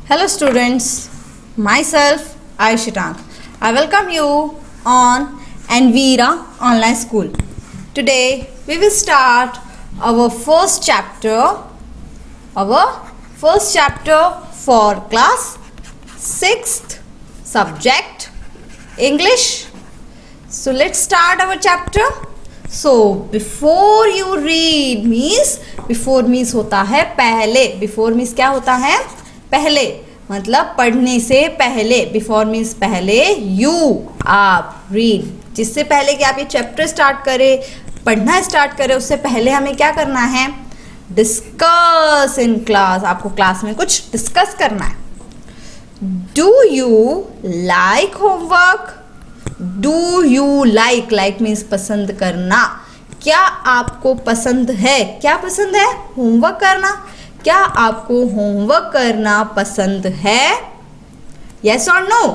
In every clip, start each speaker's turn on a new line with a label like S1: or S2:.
S1: Hello students, myself Aishitank. I welcome you on Envira Online School. Today we will start our first chapter for class 6th subject English. So let's start our chapter. So before you read means होता है पहले. Before means क्या होता है? पहले मतलब पढ़ने से पहले. बिफोर मीन्स पहले. यू आप रीड, जिससे पहले कि आप ये चैप्टर स्टार्ट करें, पढ़ना स्टार्ट करें, उससे पहले हमें क्या करना है? Discuss in class. आपको क्लास में कुछ डिस्कस करना है. Do you like homework? Do you like, like means पसंद करना. क्या आपको पसंद है? क्या पसंद है? होमवर्क करना. क्या आपको होमवर्क करना पसंद है? यस और नो?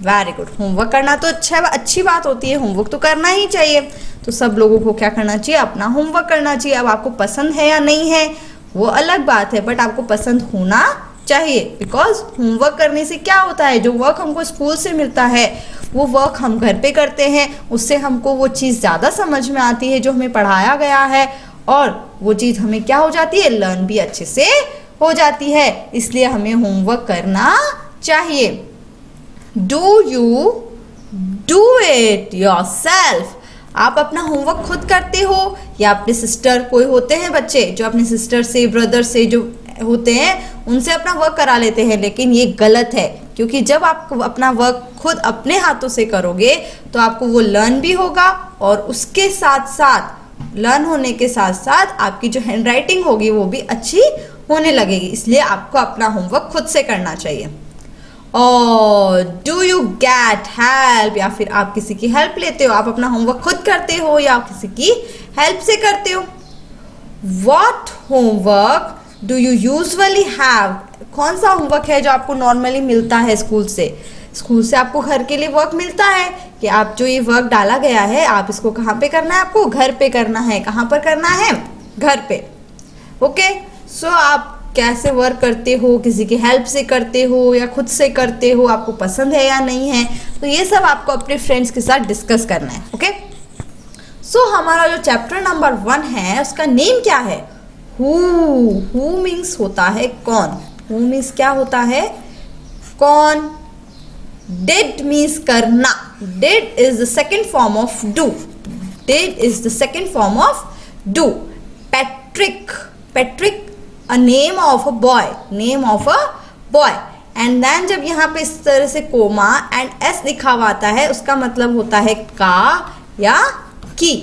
S1: Very good. होमवर्क करना तो अच्छी बात होती है. होमवर्क तो करना ही चाहिए. तो सब लोगों को क्या करना चाहिए? अपना होमवर्क करना चाहिए. अब आपको पसंद है या नहीं है वो अलग बात है, बट आपको पसंद होना चाहिए. बिकॉज होमवर्क करने से क्या होता है? जो वर्क हमको स्कूल से मिलता है वो वर्क हम घर पे करते हैं. उससे हमको वो चीज़ ज़्यादा समझ में आती है जो हमें पढ़ाया गया है, और वो चीज़ हमें क्या हो जाती है? लर्न भी अच्छे से हो जाती है. इसलिए हमें होमवर्क करना चाहिए. Do you do it yourself? आप अपना होमवर्क खुद करते हो या अपने सिस्टर, कोई होते हैं बच्चे जो अपने सिस्टर से, ब्रदर से जो होते हैं उनसे अपना वर्क करा लेते हैं, लेकिन ये गलत है. क्योंकि जब आप अपना वर्क खुद अपने हाथों से करोगे तो आपको वो लर्न भी होगा, और उसके साथ साथ लर्न होने के साथ साथ आपकी जो हैंड राइटिंग होगी वो भी अच्छी होने लगेगी. इसलिए आपको अपना होमवर्क खुद से करना चाहिए. और डू यू गेट हेल्प? या फिर आप किसी की हेल्प लेते हो? आप अपना होमवर्क खुद करते हो या आप किसी की हेल्प से करते हो? What homework do you usually have? कौन सा होमवर्क है जो आपको नॉर्मली मिलता है स्कूल से? स्कूल से आपको घर के लिए वर्क मिलता है कि आप जो ये वर्क डाला गया है आप इसको कहाँ पे करना है? आपको घर पे करना है. कहाँ पर करना है? घर पे. ओके. सो आप कैसे वर्क करते हो? किसी की हेल्प से करते हो या खुद से करते हो? आपको पसंद है या नहीं है? तो ये सब आपको अपने फ्रेंड्स के साथ डिस्कस करना है. ओके. सो हमारा जो चैप्टर नंबर 1 है उसका नेम क्या है? हु मीन्स होता है कौन. हु मीन्स क्या होता है? कौन. Did means करना. Did is the second form of do. Did is the second form of do. Patrick. Patrick, a name of a boy. Name of a boy. And then जब यहाँ पे इस तरह से कोमा and s लिखा हुआ आता है उसका मतलब होता है का या की.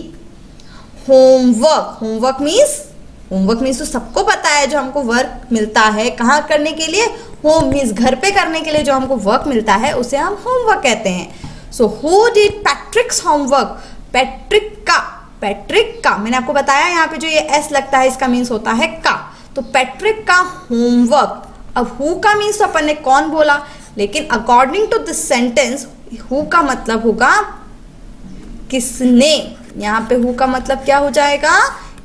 S1: Homework. होमवर्क मीन्स तो सबको पता है जो हमको वर्क मिलता है कहाँ करने के लिए? होम मीन्स घर पे करने के लिए जो हमको वर्क मिलता है उसे हम होमवर्क कहते हैं. So who did पैट्रिक्स homework? Patrick का मैंने आपको बताया यहाँ पे जो ये एस लगता है इसका मीन्स होता है का. तो पैट्रिक का होमवर्क. अब हु का मीन्स तो अपन ने कौन बोला, लेकिन according to this sentence who का मतलब होगा किसने. यहाँ पे हु का मतलब क्या हो जाएगा?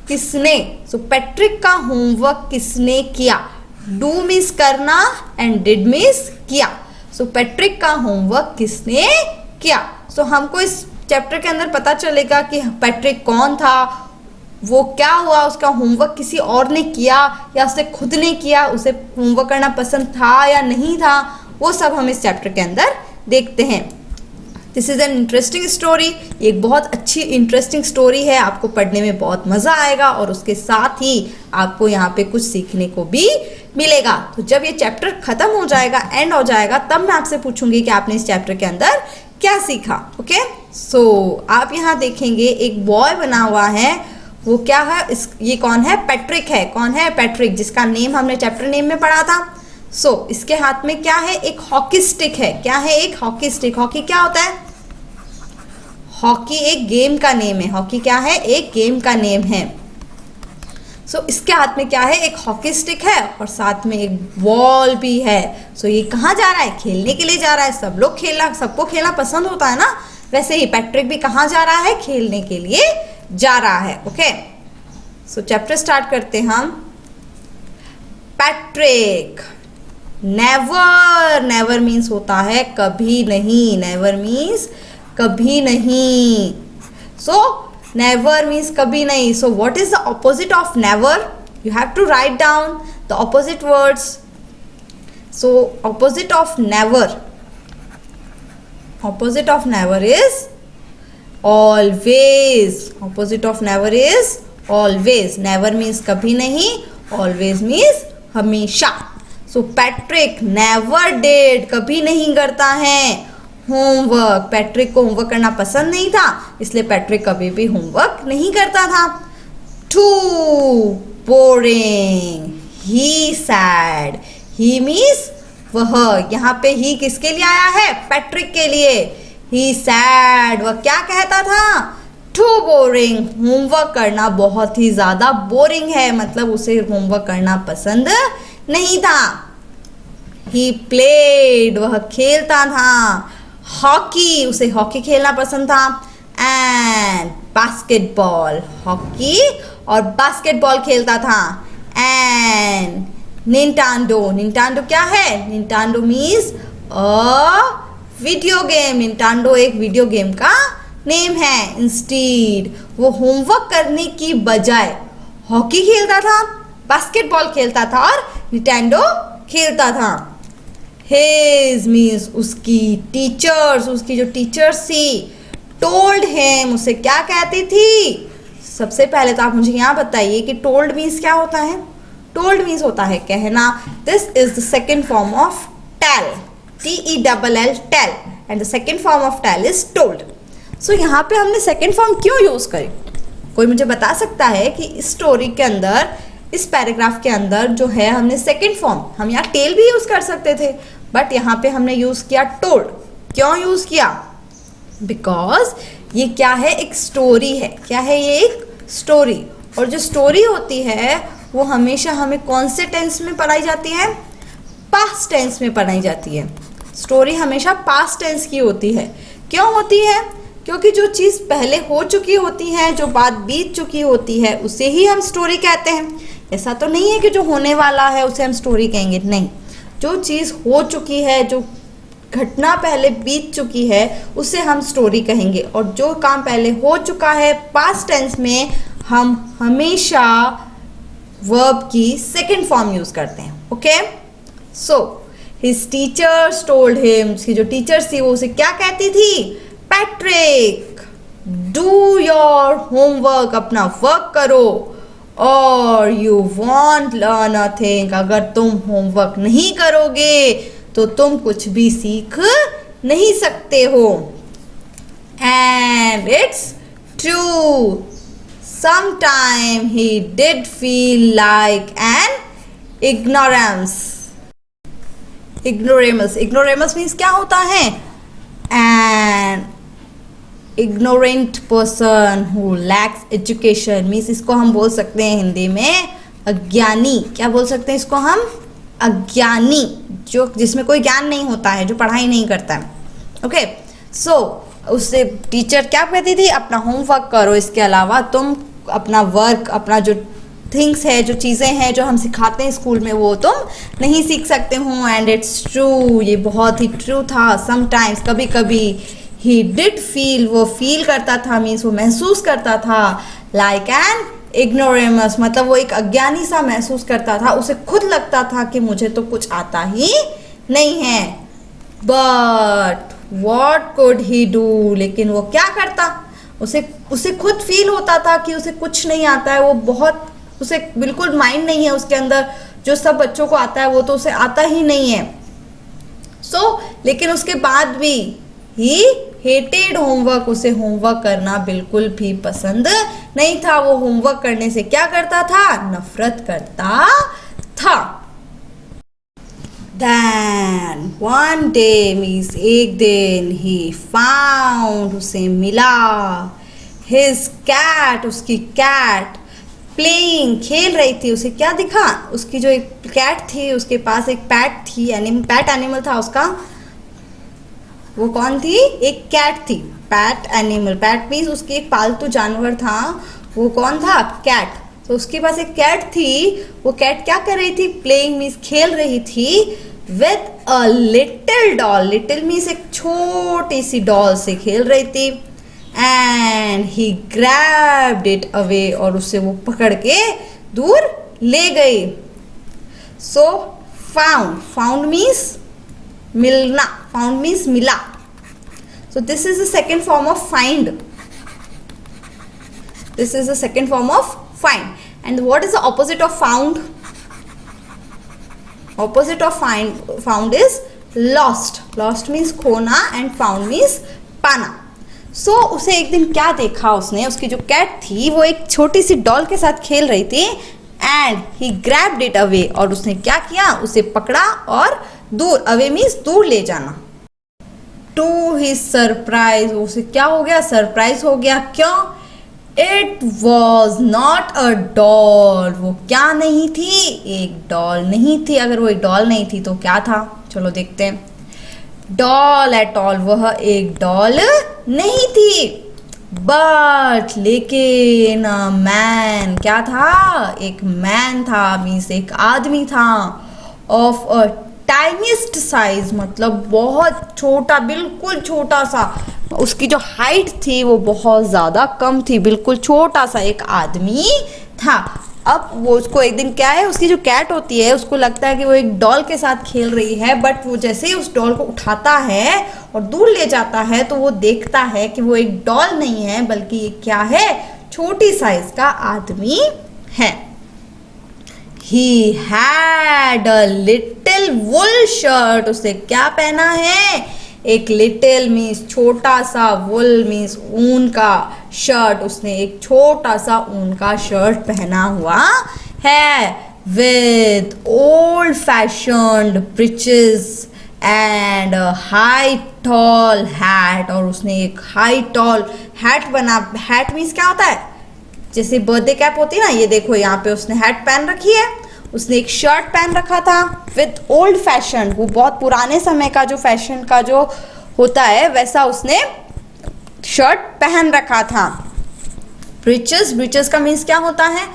S1: किसने. सो पैट्रिक का होमवर्क किसने किया? डू मीन्स करना एंड डिड मीन्स किया. सो पैट्रिक का होमवर्क किसने किया. सो हमको इस चैप्टर के अंदर पता चलेगा कि पैट्रिक कौन था, वो क्या हुआ, उसका होमवर्क किसी और ने किया या उसने खुद ने किया, उसे होमवर्क करना पसंद था या नहीं था, वो सब हम इस चैप्टर के अंदर देखते हैं. This is an interesting story. एक बहुत अच्छी इंटरेस्टिंग स्टोरी है. आपको पढ़ने में बहुत मज़ा आएगा और उसके साथ ही आपको यहाँ पे कुछ सीखने को भी मिलेगा. तो जब ये चैप्टर ख़त्म हो जाएगा, एंड हो जाएगा, तब मैं आपसे पूछूंगी कि आपने इस चैप्टर के अंदर क्या सीखा. ओके. सो आप यहाँ देखेंगे एक बॉय बना हुआ है. वो क्या है? ये कौन है? पैट्रिक है. कौन है? पैट्रिक, जिसका नेम हमने चैप्टर नेम में पढ़ा था. सो इसके हाथ में क्या है? एक हॉकी स्टिक है. क्या है? एक हॉकी स्टिक. हॉकी क्या होता है? हॉकी एक गेम का नेम है. हॉकी क्या है? एक गेम का नेम है. सो इसके हाथ में क्या है? एक हॉकी स्टिक है और साथ में एक बॉल भी है. सो ये कहाँ जा रहा है? खेलने के लिए जा रहा है. सबको खेलना पसंद होता है ना, वैसे ही पैट्रिक भी कहाँ जा रहा है? खेलने के लिए जा रहा है. ओके. सो चैप्टर स्टार्ट करते हैं हम. पैट्रिक. नेवर, नेवर मीन्स होता है कभी नहीं, नेवर मीन्स कभी नहीं. सो नेवर मीन्स कभी नहीं. So what is the opposite of never? You have to write down the opposite words. So opposite of never is always. Opposite of never is always. Never means कभी नहीं, always means हमेशा. So Patrick never did, कभी नहीं करता है homework. Patrick को homework करना पसंद नहीं था, इसलिए पैट्रिक कभी भी होमवर्क नहीं करता था. Too boring, he said. He means वह. यहाँ पे ही किसके लिए आया है? पैट्रिक के लिए. He said, वह क्या कहता था? Too boring, होमवर्क करना बहुत ही ज़्यादा बोरिंग है, मतलब उसे होमवर्क करना पसंद नहीं था. He played, वह खेलता था. हॉकी, उसे हॉकी खेलना पसंद था. एंड बास्केटबॉल, हॉकी और बास्केटबॉल खेलता था. एंड निंटेंडो, निंटेंडो क्या है? Nintendo means a video game. Nintendo एक वीडियो गेम का नेम है. इंस्टीड, वो होमवर्क करने की बजाय हॉकी खेलता था, बास्केटबॉल खेलता था और निंटेंडो खेलता था. हिज मीन्स उसकी टीचर्स, उसकी जो टीचर्स थी. टोल्ड हिम, उसे क्या कहती थी? सबसे पहले तो आप मुझे यहाँ बताइए कि टोल्ड मीन्स क्या होता है? टोल्ड मीन्स होता है कहना. This is the second form of tell, TELL, tell. And the second form of tell is told. So यहाँ पे हमने सेकेंड फॉर्म क्यों यूज करी? कोई मुझे बता सकता है कि इस स्टोरी के अंदर, इस पैराग्राफ के अंदर जो है हमने सेकेंड फॉर्म, हम यहाँ टेल भी यूज कर सकते थे, बट यहाँ पे हमने यूज किया टोल्ड. क्यों यूज किया? बिकॉज ये क्या है? एक स्टोरी है. क्या है ये? एक स्टोरी. और जो स्टोरी होती है वो हमेशा हमें कौन से टेंस में पढ़ाई जाती है? पास्ट टेंस में पढ़ाई जाती है. स्टोरी हमेशा पास्ट टेंस की होती है. क्यों होती है? क्योंकि जो चीज़ पहले हो चुकी होती है, जो बात बीत चुकी होती है, उसे ही हम स्टोरी कहते हैं. ऐसा तो नहीं है कि जो होने वाला है उसे हम स्टोरी कहेंगे, नहीं. जो चीज़ हो चुकी है, जो घटना पहले बीत चुकी है, उसे हम स्टोरी कहेंगे. और जो काम पहले हो चुका है पास्ट टेंस में, हम हमेशा वर्ब की सेकेंड फॉर्म यूज करते हैं. Okay. So his teachers told him, उसकी जो टीचर्स थी वो उसे क्या कहती थी? पैट्रिक, डू योर होमवर्क, अपना वर्क करो. और you want learn a thing, अगर तुम होमवर्क नहीं करोगे तो तुम कुछ भी सीख नहीं सकते हो. And it's true, sometime he did feel like an ignoramus. Ignoramus means क्या होता है? An ignorant person who lacks education means इसको हम बोल सकते हैं हिंदी में अज्ञानी. क्या बोल सकते हैं इसको हम? अज्ञानी, जो जिसमें कोई ज्ञान नहीं होता है, जो पढ़ाई नहीं करता है. ओके. सो उससे टीचर क्या कहती थी? अपना होमवर्क करो, इसके अलावा तुम अपना वर्क, अपना जो थिंग्स है, जो चीज़ें हैं जो हम सिखाते हैं स्कूल में, वो तुम नहीं सीख सकते हो. एंड इट्स ट्रू, ये बहुत ही ट्रू था. समटाइम्स, कभी कभी. ही डिड फील, वो फील करता था, मीन्स वो महसूस करता था. लाइक एन इग्नोरेमस, मतलब वो एक अज्ञानी सा महसूस करता था. उसे खुद लगता था कि मुझे तो कुछ आता ही नहीं है. But what could he do, लेकिन वो क्या करता? उसे खुद फील होता था कि उसे कुछ नहीं आता है. वो बहुत, उसे बिल्कुल माइंड नहीं है उसके अंदर. जो सब बच्चों को आता है वो तो उसे आता ही नहीं है. लेकिन उसके बाद भी ही हेटेड होमवर्क, उसे होमवर्क करना बिल्कुल भी पसंद नहीं था. वो होमवर्क करने से क्या करता था? नफरत करता था. Then one day means एक दिन he found, उसे मिला, his cat, उसकी cat playing, खेल रही थी. उसे क्या दिखा? उसकी जो एक कैट थी, उसके पास एक पैट थी, पैट एनिमल था उसका. वो कौन थी? एक कैट थी. पैट एनिमल, पैट मीन्स उसकी एक पालतू जानवर था. वो कौन था? कैट. तो उसके पास एक कैट थी. वो कैट क्या कर रही थी? प्लेइंग मीन्स खेल रही थी. With a little doll, little means एक छोटी सी डॉल से खेल रही थी, and he grabbed it away, और उसे वो पकड़ के दूर ले गई। सो फाउंड, फाउंड मीन्स मिलना, फाउंड मीन्स मिला। So this is the second form of find, this is the second form of find. And what is the opposite of found? Opposite of found is lost. Lost means खोना and found means पाना. So उसे एक दिन क्या देखा उसने, उसकी जो कैट थी वो एक छोटी सी डॉल के साथ खेल रही थी, and he grabbed it away, और उसने क्या किया, उसे पकड़ा और दूर, away means दूर ले जाना। To his surprise, उसे क्या हो गया, सरप्राइज हो गया। क्यों? It was not a doll, वो क्या नहीं थी, एक डॉल नहीं थी। अगर वो एक डॉल नहीं थी तो क्या था, चलो देखते हैं। डॉल एट ऑल, वह एक डॉल नहीं थी। बट लेकिन मैन, क्या था, एक मैन था, मीन्स एक आदमी था। ऑफ अ टाइनीस्ट साइज, मतलब बहुत छोटा, बिल्कुल छोटा सा। उसकी जो हाइट थी वो बहुत ज़्यादा कम थी, बिल्कुल छोटा सा एक आदमी था। अब वो उसको एक दिन क्या है, उसकी जो कैट होती है उसको लगता है कि वो एक डॉल के साथ खेल रही है, बट वो जैसे ही उस डॉल को उठाता है और दूर ले जाता है तो वो देखता है कि वो एक डॉल नहीं है बल्कि ये क्या है, छोटी साइज का आदमी है। He had a little wool shirt, उसे क्या पहना है, एक लिटिल मीन्स छोटा सा, वुल मीन्स ऊन का, शर्ट, उसने एक छोटा सा ऊन का शर्ट पहना हुआ है। With old fashioned breeches and high tall hat, और उसने एक हाई टॉल हैट बना। हैट मीन्स क्या होता है, जैसे बर्थडे कैप होती है ना, ये देखो यहाँ पे उसने हैट पहन रखी है। उसने एक शर्ट पहन रखा था विथ ओल्ड फैशन, वो बहुत पुराने समय का जो फैशन का जो होता है वैसा उसने शर्ट पहन रखा था। ब्रीचेस, ब्रीचेस का मीन्स क्या होता है,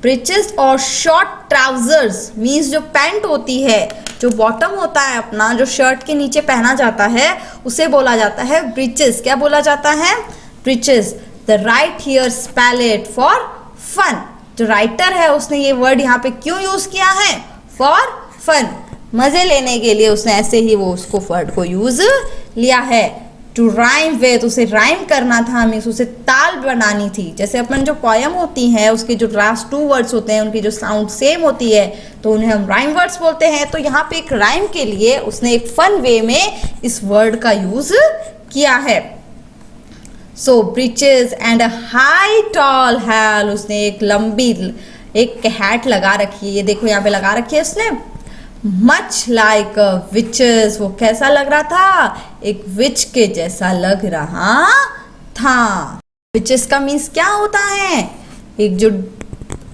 S1: ब्रीचेस और शॉर्ट ट्राउजर्स मीन्स जो पैंट होती है, जो बॉटम होता है अपना, जो शर्ट के नीचे पहना जाता है उसे बोला जाता है ब्रीचेस। क्या बोला जाता है, breeches. The right here spell it for fun, जो राइटर है उसने ये वर्ड यहाँ पे क्यों यूज किया है, फॉर फन, मजे लेने के लिए उसने ऐसे ही वो उसको वर्ड को यूज लिया है। टू राइम विथ, उसे राइम करना था, मीन्स उसे ताल बनानी थी। जैसे अपन जो पोयम होती है उसके जो लास्ट 2 वर्ड्स होते हैं उनकी जो साउंड सेम होती है तो उन्हें हम राइम वर्ड्स बोलते हैं। तो यहाँ पे एक राइम के लिए उसने एक फन वे में इस वर्ड का यूज किया है। So breeches and a high tall hat, उसने एक लंबी एक हैट लगा रखी है, ये देखो यहाँ पे लगा रखी है उसने। मच लाइक विचेस, वो कैसा लग रहा था, एक विच के जैसा लग रहा था। विचेस का मीन्स क्या होता है, एक जो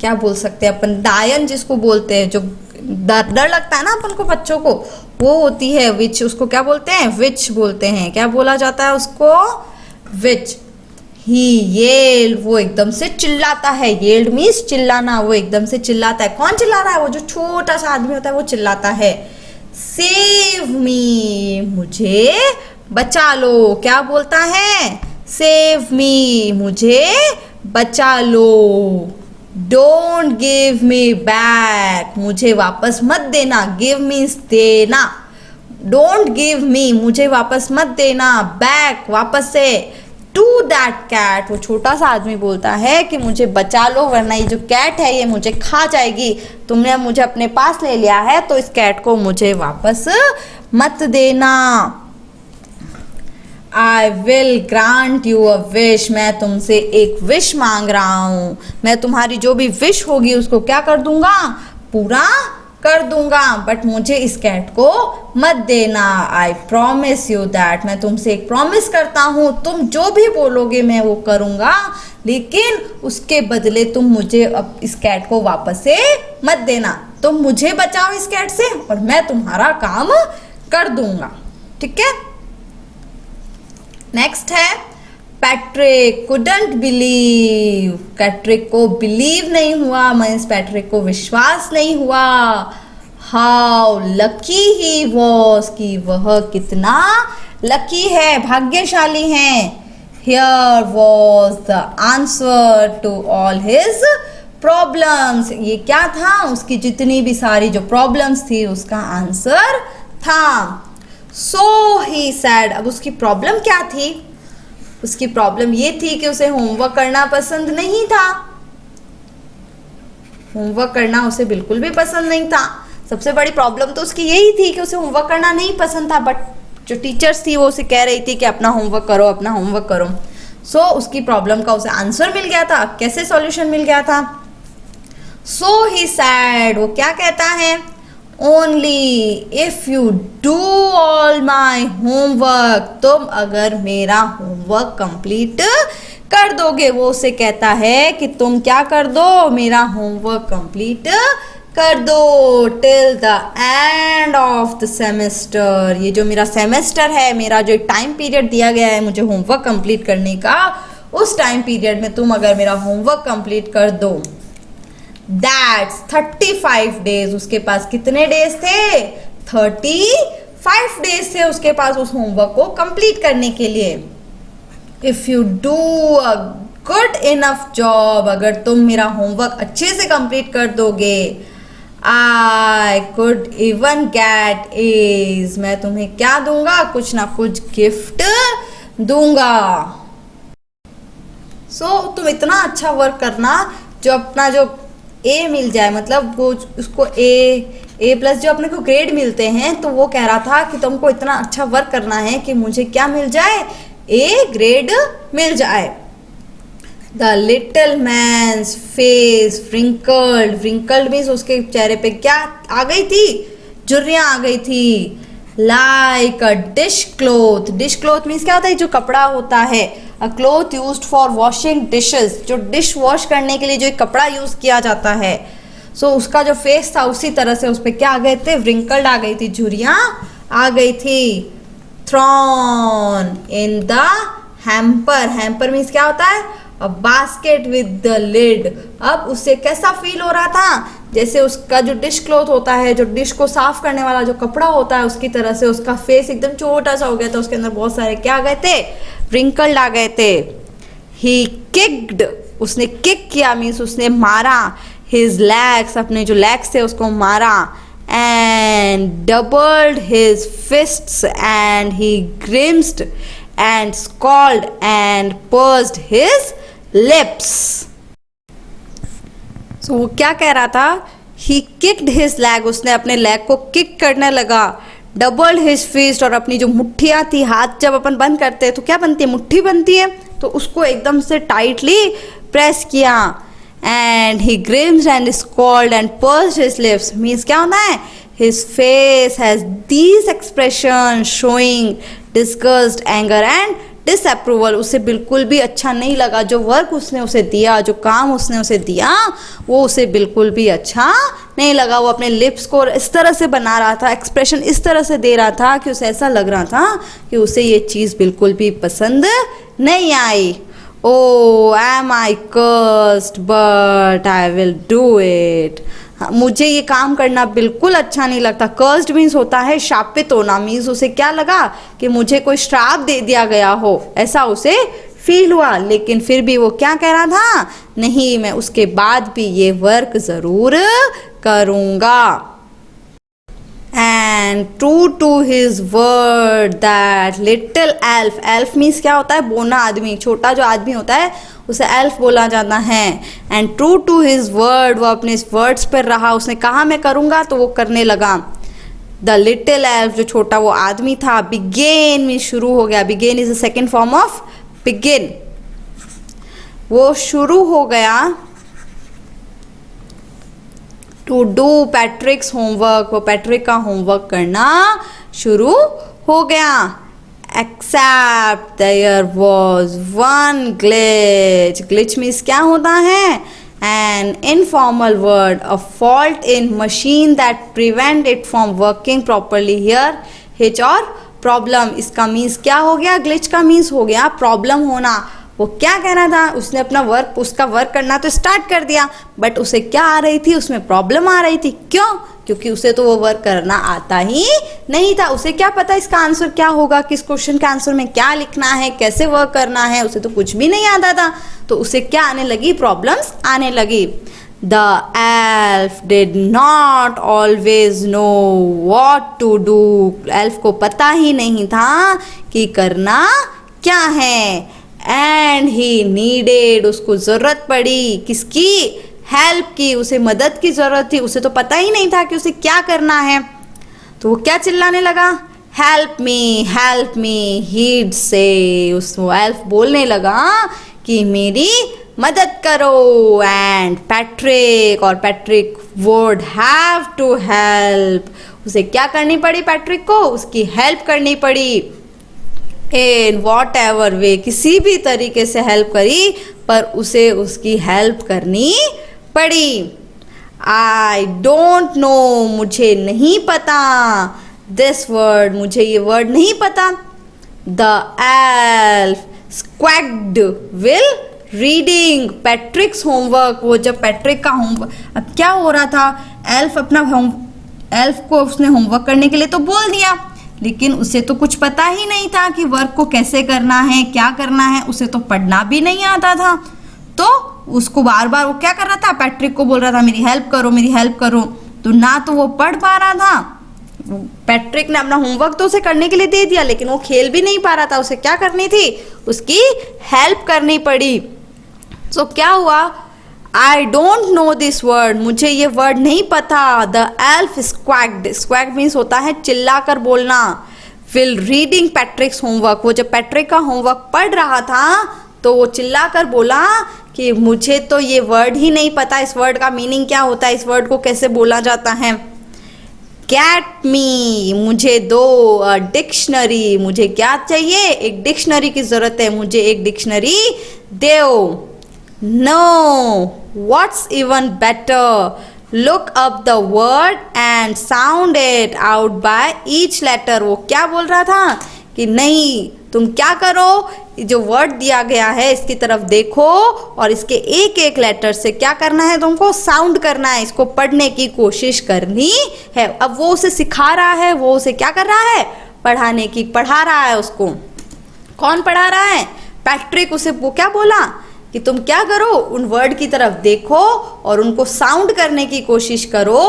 S1: क्या बोल सकते हैं अपन, डायन जिसको बोलते हैं, जो डर लगता है ना अपन को बच्चों को, वो होती है विच, उसको क्या बोलते हैं, विच बोलते हैं। क्या बोला जाता है उसको, विच। ही येल्ड, वो एकदम से चिल्लाता है, येल्ड मीन्स चिल्लाना, वो एकदम से चिल्लाता है। कौन चिल्ला रहा है, वो जो छोटा सा आदमी होता है वो चिल्लाता है। सेव मी, मुझे बचा लो। क्या बोलता है, सेव मी, मुझे बचा लो। डोंट गिव मी बैक, मुझे वापस मत देना। गिव मीन्स देना, डोंट गिव मी, मुझे वापस मत देना। बैक, वापस से। टू दैट कैट, वो छोटा सा आदमी बोलता है कि मुझे बचा लो वरना ये जो कैट है ये मुझे खा जाएगी। तुमने मुझे अपने पास ले लिया है तो इस कैट को मुझे वापस मत देना। I will grant you a wish, मैं तुमसे एक विश मांग रहा हूँ। मैं तुम्हारी जो भी विश होगी उसको क्या कर दूंगा, पूरा कर दूंगा, बट मुझे इस कैट को मत देना। आई प्रॉमिस यू दैट, मैं तुमसे एक प्रॉमिस करता हूँ, तुम जो भी बोलोगे मैं वो करूँगा, लेकिन उसके बदले तुम मुझे अब इस कैट को वापस से मत देना। तुम मुझे बचाओ इस कैट से और मैं तुम्हारा काम कर दूंगा, ठीक है। नेक्स्ट है पैट्रिक कुडंट बिलीव, पैट्रिक को बिलीव नहीं हुआ, मीन्स पैट्रिक को विश्वास नहीं हुआ। हाउ लकी ही वॉज, कि वह कितना लकी है, भाग्यशाली है। Here was the answer to all his problems, ये क्या था, उसकी जितनी भी सारी जो प्रॉब्लम्स थी उसका आंसर था। सो ही सैड, अब उसकी प्रॉब्लम क्या थी, उसकी प्रॉब्लम ये थी कि उसे होमवर्क करना पसंद नहीं था। होमवर्क करना उसे बिल्कुल भी पसंद नहीं था। सबसे बड़ी प्रॉब्लम तो उसकी यही थी कि उसे होमवर्क करना नहीं पसंद था, बट जो टीचर्स थी वो उसे कह रही थी कि अपना होमवर्क करो, अपना होमवर्क करो। सो उसकी प्रॉब्लम का उसे आंसर मिल गया था। कैसे सॉल्यूशन मिल गया था? सो ही सैड, वो क्या कहता है, only if you do all my homework, तुम अगर मेरा होमवर्क कंप्लीट कर दोगे। वो उसे कहता है कि तुम क्या कर दो, मेरा होमवर्क कंप्लीट कर दो till the end of the semester. ये जो मेरा सेमेस्टर है, मेरा जो टाइम पीरियड दिया गया है मुझे होमवर्क कंप्लीट करने का, उस टाइम पीरियड में तुम अगर मेरा होमवर्क कंप्लीट कर दो। दैट्स 35 डेज, उसके पास कितने डेज थे, 35 डेज थे उसके पास उस होमवर्क को कंप्लीट करने के लिए। If you do a good enough job, अगर तुम मेरा होमवर्क अच्छे से कंप्लीट कर दोगे, I could even get A's, मैं तुम्हें क्या दूंगा, कुछ ना कुछ गिफ्ट दूंगा। सो तुम इतना अच्छा वर्क करना जो अपना जो ए मिल जाए, मतलब वो उसको ए प्लस जो अपने को ग्रेड मिलते हैं, तो वो कह रहा था कि तुमको इतना अच्छा वर्क करना है कि मुझे क्या मिल जाए, ए ग्रेड मिल जाए। The little man's face wrinkled, wrinkled means उसके चेहरे पे क्या आ गई थी, झुर्रियाँ आ गई थी। लाइक अ dish cloth, dish cloth means क्या होता है, जो कपड़ा होता है। A cloth used for washing dishes, जो डिश वॉश करने के लिए जो एक कपड़ा यूज किया जाता है। सो उसका जो फेस था उसी तरह से उस पर क्या आ गए थे, wrinkled आ गई थी, झुर्रियाँ आ गई थी। Thrown in the hamper, hamper means क्या होता है, a basket with the lid. अब उससे कैसा फील हो रहा था, जैसे उसका जो डिश क्लॉथ होता है, जो डिश को साफ करने वाला जो कपड़ा होता है, उसकी तरह से उसका फेस एकदम छोटा सा हो गया था, उसके अंदर बहुत सारे क्या आ गए थे, wrinkled आ गए थे। ही किक्ड, उसने किक किया मीन्स उसने मारा। हिज लेग्स, अपने जो लेग्स थे उसको मारा। And doubled his fists and he grimaced and scowled and pursed his lips. So वो क्या कह रहा था, ही किक्ड हिज लेग, उसने अपने लेग को किक करने लगा। डबल्ड हिज फिस्ट, और अपनी जो मुट्ठियाँ थी, हाथ जब अपन बंद करते हैं तो क्या बनती है, मुट्ठी बनती है, तो उसको एकदम से टाइटली प्रेस किया। And he grimaced and scowled and pursed his lips means क्या होता है, his face has these expression showing disgust, anger and disapproval. उसे बिल्कुल भी अच्छा नहीं लगा, जो वर्क उसने उसे दिया, जो काम उसने उसे दिया, वो उसे बिल्कुल भी अच्छा नहीं लगा। वो अपने लिप्स को इस तरह से बना रहा था, एक्सप्रेशन इस तरह से दे रहा था कि उसे ऐसा लग रहा था कि उसे ये चीज़ बिल्कुल भी पसंद नहीं आई। Oh am I cursed but I will do it, मुझे ये काम करना बिल्कुल अच्छा नहीं लगता। कर्स्ड मीन्स होता है शापित होना, मीन्स उसे क्या लगा कि मुझे कोई श्राप दे दिया गया हो, ऐसा उसे फील हुआ। लेकिन फिर भी वो क्या कह रहा था, नहीं मैं उसके बाद भी ये वर्क ज़रूर करूँगा। And true to his word that little elf, elf means क्या होता है, बोना आदमी, छोटा जो आदमी होता है उसे एल्फ बोला जाता है। And true to his word, वो अपने इस वर्ड्स पर रहा, उसने कहा मैं करूँगा तो वो करने लगा। द लिटिल एल्फ, जो छोटा वो आदमी था, बिगेन मीन्स शुरू हो गया, began is the second form of begin, वो शुरू हो गया। टू डू पैट्रिक्स होमवर्क, वो पैट्रिक का होमवर्क करना शुरू हो गया। Except there was one glitch, glitch means क्या होता है, an informal word, a fault in machine that prevent it from working properly. Here hitch और प्रॉब्लम, इसका मीन्स क्या हो गया, ग्लिच का मीन्स हो गया प्रॉब्लम होना। वो क्या कह रहा था, उसने अपना वर्क, उसका वर्क करना तो स्टार्ट कर दिया, बट उसे क्या आ रही थी, उसमें प्रॉब्लम आ रही थी। क्यों? क्योंकि उसे तो वो वर्क करना आता ही नहीं था। उसे क्या पता इसका आंसर क्या होगा, किस क्वेश्चन के आंसर में क्या लिखना है, कैसे वर्क करना है, उसे तो कुछ भी नहीं आता था। तो उसे क्या आने लगी, प्रॉब्लम्स आने लगी। The elf did not always know what to do. elf को पता ही नहीं था कि करना क्या है। And he needed, उसको जरूरत पड़ी किसकी, हेल्प की, उसे मदद की जरूरत थी। उसे तो पता ही नहीं था कि उसे क्या करना है। तो वो क्या चिल्लाने लगा, हेल्प मी he'd say। उसको एल्फ बोलने लगा कि मेरी मदद करो। एंड पैट्रिक, और Patrick would have to help, उसे क्या करनी पड़ी, पैट्रिक को उसकी हेल्प करनी पड़ी। इन वॉट एवर वे, किसी भी तरीके से हेल्प करी, पर उसे उसकी हेल्प करनी पड़ी। आई डोंट नो, मुझे नहीं पता। दिस वर्ड, मुझे ये वर्ड नहीं पता। The elf squawked will reading Patrick's homework. वो जब पैट्रिक का होमवर्क, अब क्या हो रहा था, एल्फ को उसने होमवर्क करने के लिए तो बोल दिया, लेकिन उसे तो कुछ पता ही नहीं था कि वर्क को कैसे करना है, क्या करना है। उसे तो पढ़ना भी नहीं आता था। तो उसको बार बार वो क्या कर रहा था, पैट्रिक को बोल रहा था मेरी हेल्प करो, मेरी हेल्प करो। तो ना तो वो पढ़ पा रहा था, पैट्रिक ने अपना होमवर्क तो उसे करने के लिए दे दिया, लेकिन वो खेल भी नहीं पा रहा था। उसे क्या करनी थी, उसकी हेल्प करनी पड़ी। तो क्या हुआ, I don't know this word, मुझे ये वर्ड नहीं पता। द एल्फ स्क्वैक्ड, स्क्वैक्ड मीन्स होता है चिल्ला कर बोलना। विल रीडिंग पैट्रिक्स होमवर्क, वो जब पैट्रिक का होमवर्क पढ़ रहा था तो वो चिल्ला कर बोला कि मुझे तो ये वर्ड ही नहीं पता, इस वर्ड का मीनिंग क्या होता है, इस वर्ड को कैसे बोला जाता है। गेट मी, मुझे दो डिक्शनरी, मुझे क्या चाहिए, एक डिक्शनरी की जरूरत है, मुझे एक डिक्शनरी दो। No, what's even better, look up the word and sound it out by each letter. वो क्या बोल रहा था कि नहीं, तुम क्या करो, जो वर्ड दिया गया है इसकी तरफ देखो और इसके एक एक लेटर से क्या करना है, तुमको साउंड करना है, इसको पढ़ने की कोशिश करनी है। अब वो उसे सिखा रहा है, वो उसे क्या कर रहा है, पढ़ा रहा है उसको। कौन पढ़ा रहा है, पैट्रिक। उसे वो क्या बोला कि तुम क्या करो, उन वर्ड की तरफ देखो और उनको साउंड करने की कोशिश करो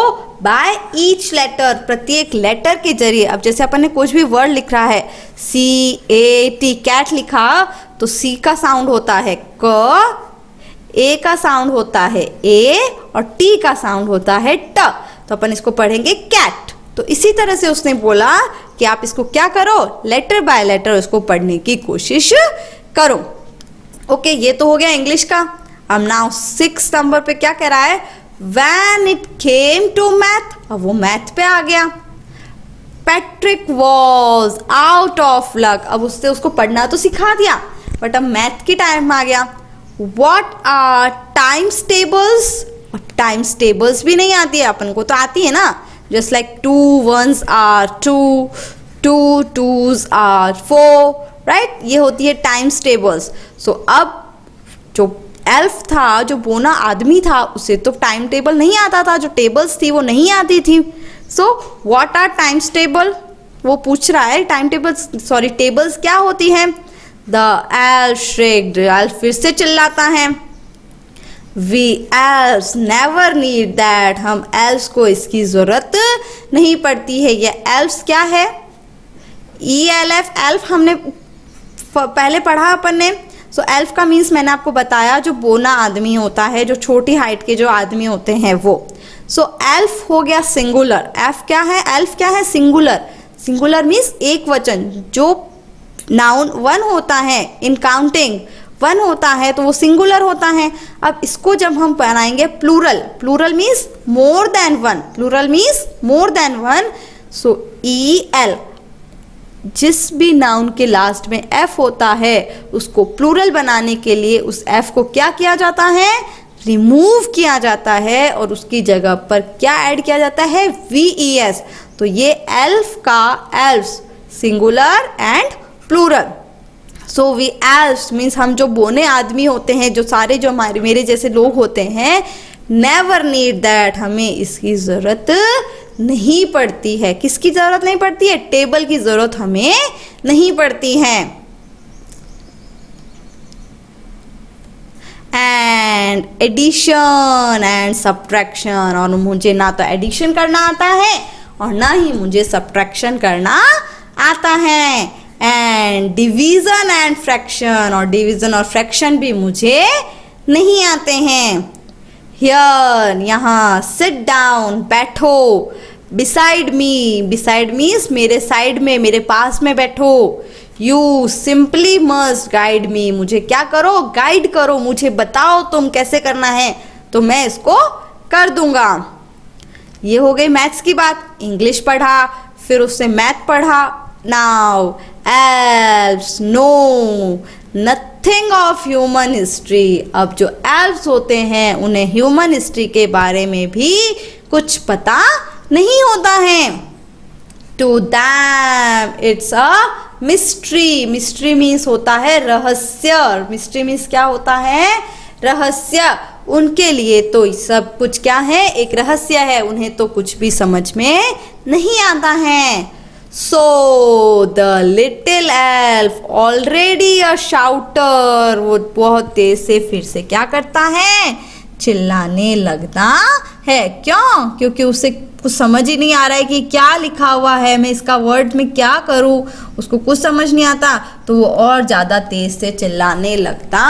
S1: बाय ईच लेटर, प्रत्येक लेटर के जरिए। अब जैसे अपन ने कुछ भी वर्ड लिख रहा है, CAT, कैट लिखा, तो C का साउंड होता है क, A का साउंड होता है A, और T का साउंड होता है ट। तो अपन इसको पढ़ेंगे कैट। तो इसी तरह से उसने बोला कि आप इसको क्या करो, लेटर बाय लेटर उसको पढ़ने की कोशिश करो। ओके, ये तो हो गया इंग्लिश का। अब नाउ 6 नंबर पे क्या कह रहा है, when it came to math, अब वो मैथ पे आ गया। Patrick was out of luck, अब उससे उसको पढ़ना तो सिखा दिया, बट अब मैथ की टाइम आ गया। व्हाट आर टाइम्स टेबल्स, अब टाइम्स टेबल्स भी नहीं आती है, अपन को तो आती है ना, just like 2 1s are 2, 2 2s are 4, right, ये होती है टाइम्स टेबल्स। सो अब जो एल्फ था, जो बोना आदमी था, उसे तो टाइम टेबल नहीं आता था, जो टेबल्स थी वो नहीं आती थी। So what are times table, वो पूछ रहा है टाइम टेबल्स, सॉरी टेबल्स क्या होती हैं। द एल्फ श्रिक्ड, एल्फ फिर से चिल्लाता है। We elves never need that, हम एल्व्स को इसकी जरूरत नहीं पड़ती है। ये एल्व्स क्या है, ELF, एल्फ हमने पहले पढ़ा अपन ने। सो एल्फ का मीन्स मैंने आपको बताया, जो बोना आदमी होता है, जो छोटी हाइट के जो आदमी होते हैं वो। सो एल्फ हो गया सिंगुलर। एफ क्या है, एल्फ क्या है, सिंगुलर। सिंगुलर मीन्स एक वचन, जो नाउन 1 होता है, इन काउंटिंग 1 होता है तो वो सिंगुलर होता है। अब इसको जब हम बनाएंगे plural, plural means more than 1, plural means more than 1। So EL, जिस भी नाउन के लास्ट में F होता है, उसको प्लूरल बनाने के लिए उस F को क्या किया जाता है, रिमूव किया जाता है, और उसकी जगह पर क्या ऐड किया जाता है, VES। तो ये एल्फ का elves, singular and plural. So we elves means हम जो बोने आदमी होते हैं, जो सारे जो मेरे जैसे लोग होते हैं, नेवर नीड दैट, हमें इसकी जरूरत नहीं पड़ती है। किसकी ज़रूरत नहीं पड़ती है? टेबल की ज़रूरत हमें नहीं पड़ती है। एंड एडिशन एंड सब्ट्रैक्शन, और मुझे ना तो एडिशन करना आता है और ना ही मुझे सब्ट्रैक्शन करना आता है। एंड डिवीज़न एंड फ्रैक्शन, और डिवीज़न और फ्रैक्शन भी मुझे नहीं आते हैं। हियर, यहाँ, सिट डाउन, बैठो। बिसाइड मी, बिसाइड मीन्स मेरे साइड में, मेरे पास में बैठो। You simply must guide me, मुझे क्या करो? गाइड करो, मुझे बताओ तुम कैसे करना है तो मैं इसको कर दूंगा। ये हो गई मैथ्स की बात। इंग्लिश पढ़ा, फिर उससे मैथ पढ़ा। Now elves know nothing of human history. अब जो एल्व्स होते हैं उन्हें ह्यूमन हिस्ट्री के बारे में भी कुछ पता नहीं होता है। To them it's a mystery. Mystery means होता है रहस्य। मिस्ट्री मीन्स क्या होता है? रहस्य। उनके लिए तो सब कुछ क्या है? एक रहस्य है। उन्हें तो कुछ भी समझ में नहीं आता है। So the little elf already a shouter, वो बहुत तेज से फिर से क्या करता है? चिल्लाने लगता है। क्यों? क्योंकि उसे कुछ समझ ही नहीं आ रहा है कि क्या लिखा हुआ है, मैं इसका वर्ड में क्या करूं, उसको कुछ समझ नहीं आता, तो वो और ज़्यादा तेज से चिल्लाने लगता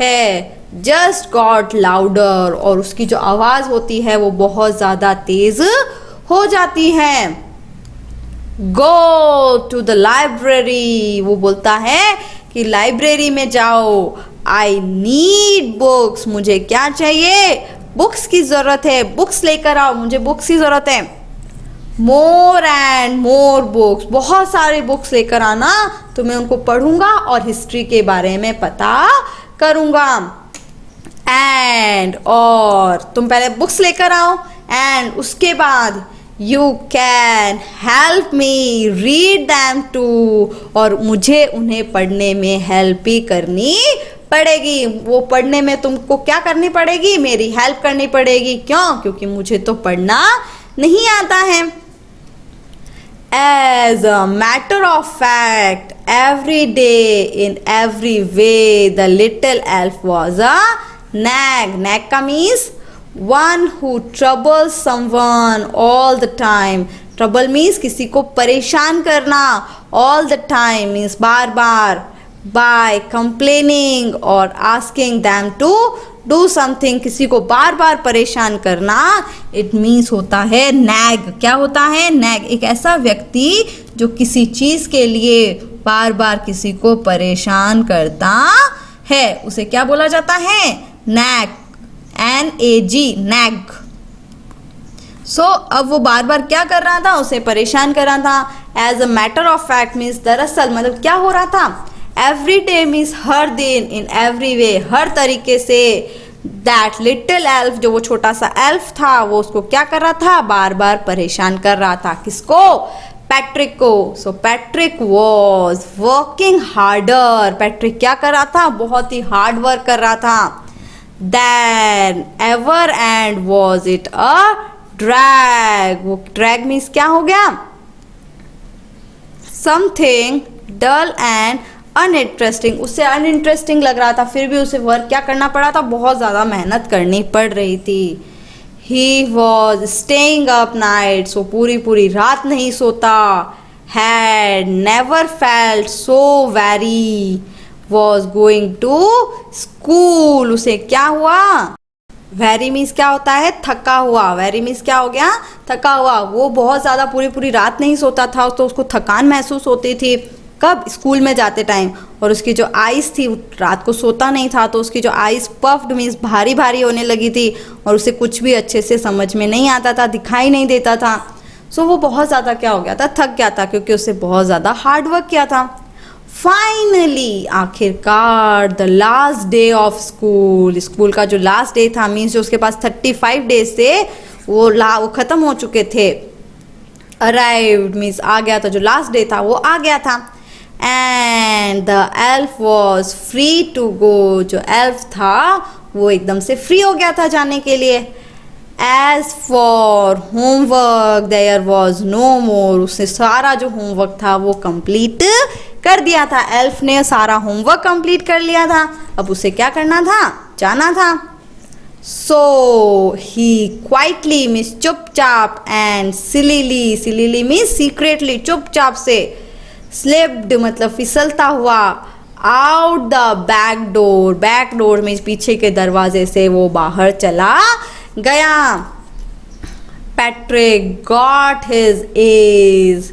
S1: है। जस्ट गॉट लाउडर, और उसकी जो आवाज़ होती है वो बहुत ज़्यादा तेज हो जाती है। गो टू द लाइब्रेरी, वो बोलता है कि लाइब्रेरी में जाओ। आई नीड बुक्स, मुझे क्या चाहिए? बुक्स की ज़रूरत है। बुक्स लेकर आओ, मुझे बुक्स की ज़रूरत है। मोर एंड मोर बुक्स, बहुत सारे बुक्स लेकर आना, तो मैं उनको पढ़ूंगा और हिस्ट्री के बारे में पता करूंगा। एंड, और तुम पहले बुक्स लेकर आओ, एंड उसके बाद you can help me read them too, और मुझे उन्हें पढ़ने में हेल्प भी करनी पड़ेगी। वो पढ़ने में तुमको क्या करनी पड़ेगी? मेरी हेल्प करनी पड़ेगी। क्यों? क्योंकि मुझे तो पढ़ना नहीं आता है। As a matter of fact, every day in every way the little elf was a nag. Nag का means one who troubles someone all the time. Trouble means किसी को परेशान करना। all the time means bar bar. by complaining or asking them to do something, किसी को बार बार परेशान करना, it means होता है nag। क्या होता है? nag। एक ऐसा व्यक्ति जो किसी चीज़ के लिए बार बार किसी को परेशान करता है, उसे क्या बोला जाता है? nag। NAG, nag. सो अब वो बार बार क्या कर रहा था? उसे परेशान कर रहा था। As a matter of fact means दरअसल, मतलब क्या हो रहा था? एवरी डे मीन्स हर दिन, इन एवरी वे, हर तरीके से। दैट लिटिल एल्फ, जो वो छोटा सा एल्फ था, वो उसको क्या कर रहा था? बार बार परेशान कर रहा था। किसको? पैट्रिक को। So Patrick was working harder. Patrick क्या कर रहा था? बहुत ही हार्ड वर्क कर रहा था। Than ever, and was it a drag? वो drag means क्या हो गया? Something dull and uninteresting। उसे uninteresting लग रहा था, फिर भी उसे वर्क क्या करना पड़ा था? बहुत ज़्यादा मेहनत करनी पड़ रही थी। He was staying up nights, वो पूरी पूरी रात नहीं सोता। Had never felt so very, was going to school, उसे क्या हुआ? वेरी मीन्स क्या होता है? थका हुआ। वेरी मीन्स क्या हो गया? थका हुआ। वो बहुत ज़्यादा पूरी पूरी रात नहीं सोता था, तो उसको थकान महसूस होती थी। कब? स्कूल में जाते टाइम। और उसकी जो आइज़ थी, रात को सोता नहीं था, तो उसकी जो आइज़ पफ्ड मीन्स भारी भारी होने लगी थी, और उसे कुछ भी अच्छे से समझ में नहीं आता था, दिखाई नहीं देता था। सो वो बहुत ज़्यादा क्या हो गया था? थक गया था, क्योंकि उसे बहुत ज़्यादा हार्ड वर्क किया था। फाइनली, आखिरकार, the last day of school, school का जो लास्ट डे था, मीन्स जो उसके पास 35 डेज थे, वो ख़त्म हो चुके थे। अराइव्ड मीन्स आ गया था, जो लास्ट डे था वो आ गया था। And the elf was free to go, जो एल्फ था वो एकदम से फ्री हो गया था जाने के लिए। As for homework there was no more, उसने सारा जो होमवर्क था वो कंप्लीट कर दिया था। एल्फ ने सारा होमवर्क कंप्लीट कर लिया था, अब उसे क्या करना था, जाना था। सो ही क्वाइटली मीन्स चुपचाप एंड सिलीली, सिलीली मीन्स सीक्रेटली, चुपचाप से, स्लिप्ड मतलब फिसलता हुआ, out the back door, back door means पीछे के दरवाजे से वो बाहर चला गया। पैट्रिक गॉट हिज एज,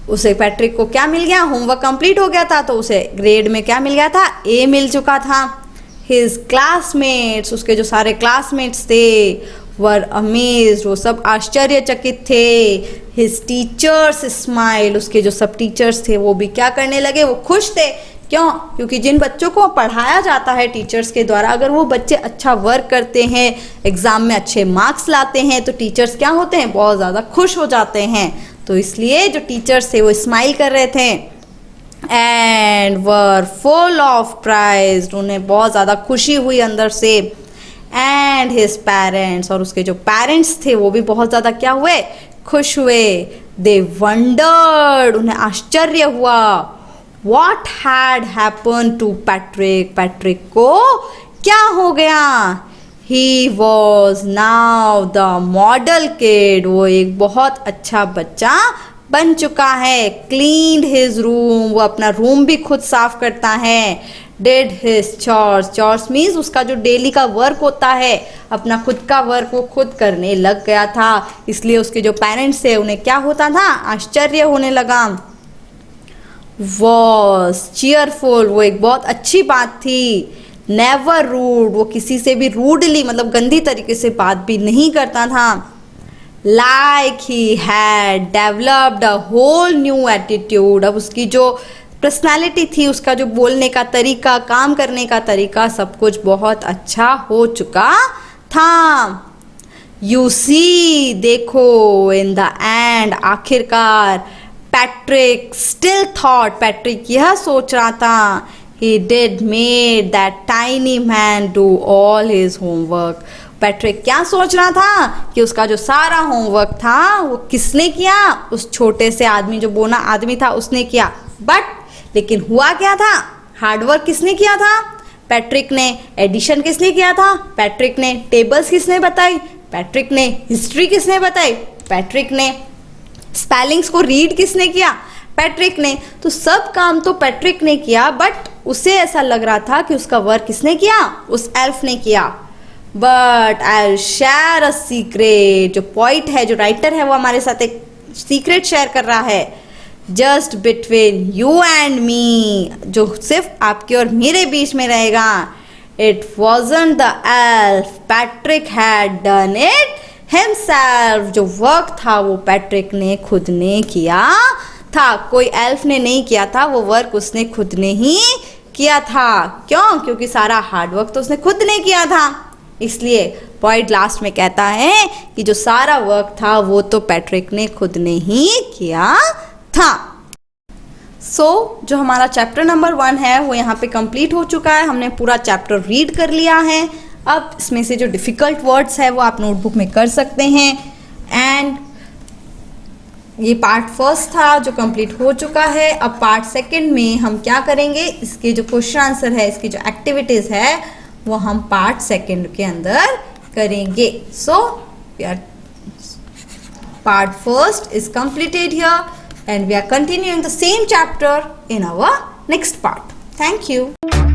S1: उसे पैट्रिक को क्या मिल गया, होमवर्क कंप्लीट हो गया था तो उसे ग्रेड में क्या मिल गया था, ए मिल चुका था। हिज क्लासमेट्स, उसके जो सारे क्लासमेट्स थे, वर अमेज्ड, वो सब आश्चर्यचकित थे। हिज टीचर्स स्माइल, उसके जो सब टीचर्स थे वो भी क्या करने लगे, वो खुश थे। क्यों? क्योंकि जिन बच्चों को पढ़ाया जाता है टीचर्स के द्वारा, अगर वो बच्चे अच्छा वर्क करते हैं, एग्जाम में अच्छे मार्क्स लाते हैं, तो टीचर्स क्या होते हैं, बहुत ज़्यादा खुश हो जाते हैं। तो इसलिए जो टीचर्स थे वो स्माइल कर रहे थे। And were full of praise, उन्हें बहुत ज़्यादा खुशी हुई अंदर से। एंड हिज पेरेंट्स, और उसके जो पेरेंट्स थे वो भी बहुत ज़्यादा क्या हुए, खुश हुए। दे वंडर्ड, उन्हें आश्चर्य हुआ। What had happened to Patrick? Patrick को क्या हो गया? He was now the model kid, वो एक बहुत अच्छा बच्चा बन चुका है। Cleaned his room, वो अपना रूम भी खुद साफ करता है। Did his chores, chores means उसका जो डेली का वर्क होता है, अपना खुद का वर्क वो खुद करने लग गया था। इसलिए उसके जो पेरेंट्स थे उन्हें क्या होता था, आश्चर्य होने लगा। Was cheerful, वो एक बहुत अच्छी बात थी। Never rude, वो किसी से भी रूडली मतलब गंदी तरीके से बात भी नहीं करता था। Like he had developed a whole new attitude, अब उसकी जो पर्सनालिटी थी, उसका जो बोलने का तरीका, काम करने का तरीका, सब कुछ बहुत अच्छा हो चुका था। You see, देखो, in the end, आखिरकार पैट्रिक स्टिल थॉट, पैट्रिक यह सोच रहा था, he did made that tiny man do all his homework, Patrick क्या सोच रहा था कि उसका जो सारा होमवर्क था वो किसने किया, उस छोटे से आदमी, जो बोना आदमी था, उसने किया। बट लेकिन हुआ क्या था, हार्डवर्क किसने किया था, पैट्रिक ने। एडिशन किसने किया था, पैट्रिक ने। टेबल्स किसने बताई, पैट्रिक ने। हिस्ट्री किसने बताई, पैट्रिक ने। स्पेलिंग्स को रीड किसने किया, पैट्रिक ने। तो सब काम तो पैट्रिक ने किया, बट उसे ऐसा लग रहा था कि उसका वर्क किसने किया, उस एल्फ ने किया। But I will share a secret, जो पॉइंट है, जो राइटर है, वो हमारे साथ एक सीक्रेट शेयर कर रहा है। Just between you and me, जो सिर्फ आपके और मेरे बीच में रहेगा। It wasn't the elf, Patrick had done it himself, जो वर्क था वो पैट्रिक ने खुद ने किया था, कोई एल्फ ने नहीं किया था। वो वर्क उसने खुद ने ही किया था। क्यों? क्योंकि सारा हार्डवर्क तो उसने खुद ने किया था। इसलिए पॉइंट लास्ट में कहता है कि जो सारा वर्क था वो तो पैट्रिक ने खुद ने ही किया था। जो हमारा चैप्टर नंबर 1 है वो यहाँ पे कंप्लीट हो चुका है। हमने पूरा चैप्टर रीड कर लिया है। अब इसमें से जो डिफ़िकल्ट वर्ड्स है वो आप नोटबुक में कर सकते हैं। एंड ये पार्ट फर्स्ट था जो कंप्लीट हो चुका है। अब पार्ट सेकंड में हम क्या करेंगे, इसके जो क्वेश्चन आंसर है, इसकी जो एक्टिविटीज़ है वो हम पार्ट सेकंड के अंदर करेंगे। Part first is completed here and we are continuing the same chapter in our next part. Thank you.